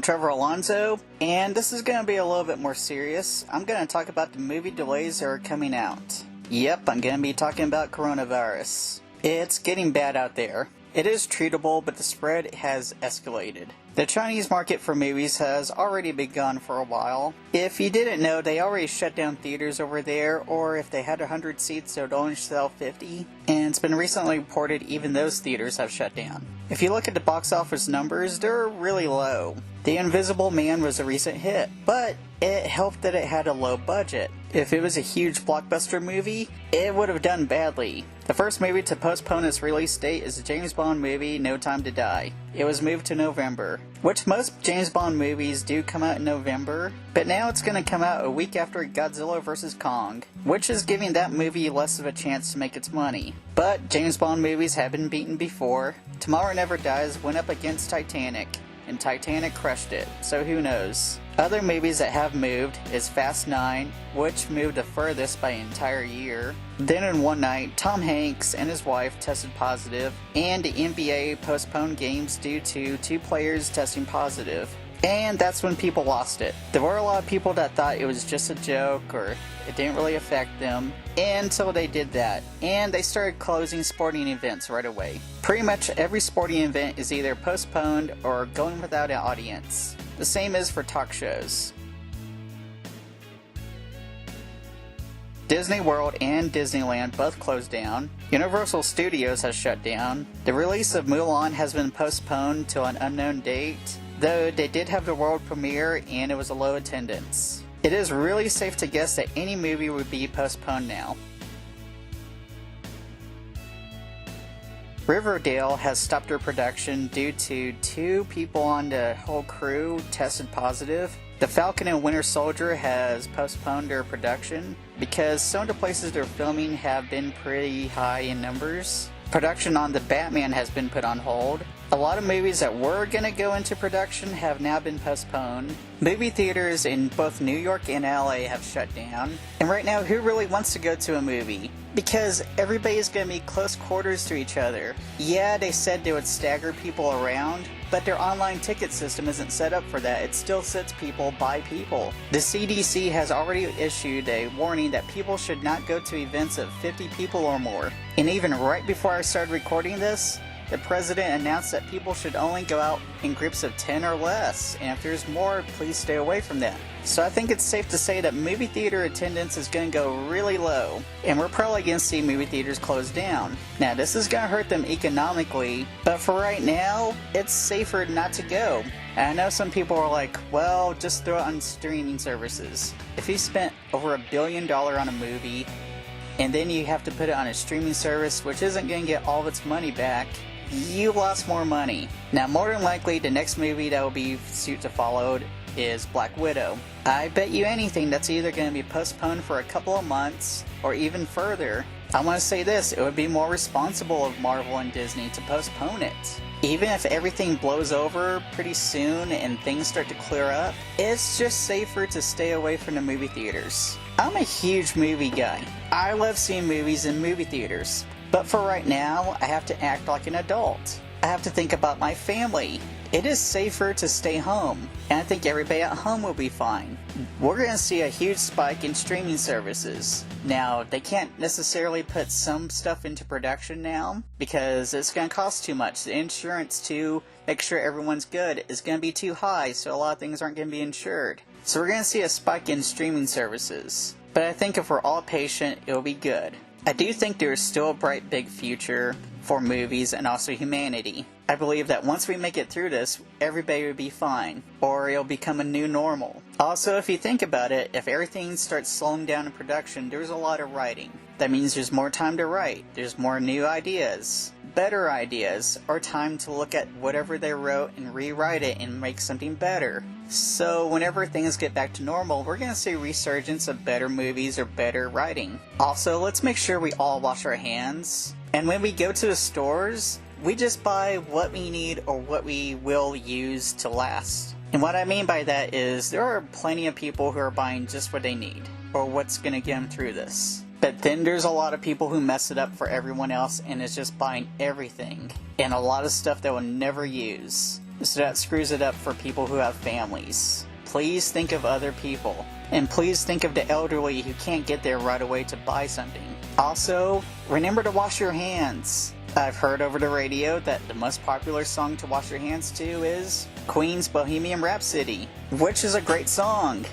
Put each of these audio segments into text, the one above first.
I'm Trevor Alonso, and this is going to be a little bit more serious. I'm going to talk about the movie delays that are coming out. Yep, I'm going to be talking about coronavirus. It's getting bad out there. It is treatable, but the spread has escalated. The Chinese market for movies has already begun for a while. If you didn't know, they already shut down theaters over there, or if they had 100 seats, they'd only sell 50. And it's been recently reported even those theaters have shut down. If you look at the box office numbers, they're really low. The Invisible Man was a recent hit, but it helped that it had a low budget. If it was a huge blockbuster movie, it would have done badly. The first movie to postpone its release date is the James Bond movie No Time to Die. It was moved to November, which most James Bond movies do come out in November, but now it's going to come out a week after Godzilla vs. Kong, which is giving that movie less of a chance to make its money. But James Bond movies have been beaten before. Tomorrow Never Dies went up against Titanic, and Titanic crushed it, so who knows. Other movies that have moved is Fast 9, which moved the furthest by an entire year. Then in one night, Tom Hanks and his wife tested positive, and the NBA postponed games due to 2 players testing positive. And that's when people lost it. There were a lot of people that thought it was just a joke or it didn't really affect them until they did that. And they started closing sporting events right away. Pretty much every sporting event is either postponed or going without an audience. The same is for talk shows. Disney World and Disneyland both closed down. Universal Studios has shut down. The release of Mulan has been postponed to an unknown date, though they did have the world premiere and it was a low attendance. It is really safe to guess that any movie would be postponed now. Riverdale has stopped their production due to 2 people on the whole crew tested positive. The Falcon and Winter Soldier has postponed their production because some of the places they're filming have been pretty high in numbers. Production on The Batman has been put on hold. A lot of movies that were going to go into production have now been postponed. Movie theaters in both New York and LA have shut down. And right now, who really wants to go to a movie? Because everybody's going to be close quarters to each other. Yeah, they said they would stagger people around, but their online ticket system isn't set up for that. It still sits people by people. The CDC has already issued a warning that people should not go to events of 50 people or more. And even right before I started recording this, the president announced that people should only go out in groups of 10 or less, and if there's more, please stay away from them. So I think it's safe to say that movie theater attendance is going to go really low, and we're probably going to see movie theaters close down. Now, this is going to hurt them economically, but for right now, it's safer not to go. And I know some people are like, well, just throw it on streaming services. If you spent over $1 billion on a movie, and then you have to put it on a streaming service, which isn't going to get all of its money back, you lost more money. Now, more than likely, the next movie that will be soon to follow is Black Widow. I bet you anything that's either going to be postponed for a couple of months or even further. I want to say this, it would be more responsible of Marvel and Disney to postpone it. Even if everything blows over pretty soon and things start to clear up, it's just safer to stay away from the movie theaters. I'm a huge movie guy. I love seeing movies in movie theaters. But for right now, I have to act like an adult. I have to think about my family. It is safer to stay home, and I think everybody at home will be fine. We're going to see a huge spike in streaming services. Now, they can't necessarily put some stuff into production now, because it's going to cost too much. The insurance to make sure everyone's good is going to be too high, so a lot of things aren't going to be insured. So we're going to see a spike in streaming services. But I think if we're all patient, it'll be good. I do think there is still a bright big future for movies and also humanity. I believe that once we make it through this, everybody will be fine, or it'll become a new normal. Also, if you think about it, if everything starts slowing down in production, there's a lot of writing. That means there's more time to write, there's more new ideas, better ideas, or time to look at whatever they wrote and rewrite it and make something better. So whenever things get back to normal, we're going to see a resurgence of better movies or better writing. Also, let's make sure we all wash our hands. And when we go to the stores, we just buy what we need or what we will use to last. And what I mean by that is there are plenty of people who are buying just what they need or what's going to get them through this. But then there's a lot of people who mess it up for everyone else and is just buying everything and a lot of stuff they will never use. so that screws it up for people who have families. Please think of other people. And please think of the elderly who can't get there right away to buy something. Also, remember to wash your hands. I've heard over the radio that the most popular song to wash your hands to is Queen's Bohemian Rhapsody, which is a great song.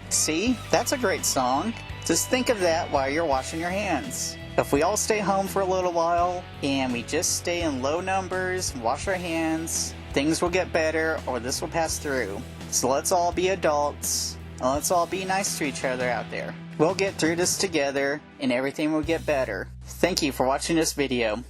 See? That's a great song. Just think of that while you're washing your hands. If we all stay home for a little while, and we just stay in low numbers, wash our hands, things will get better, or this will pass through. So let's all be adults, and let's all be nice to each other out there. We'll get through this together, and everything will get better. Thank you for watching this video.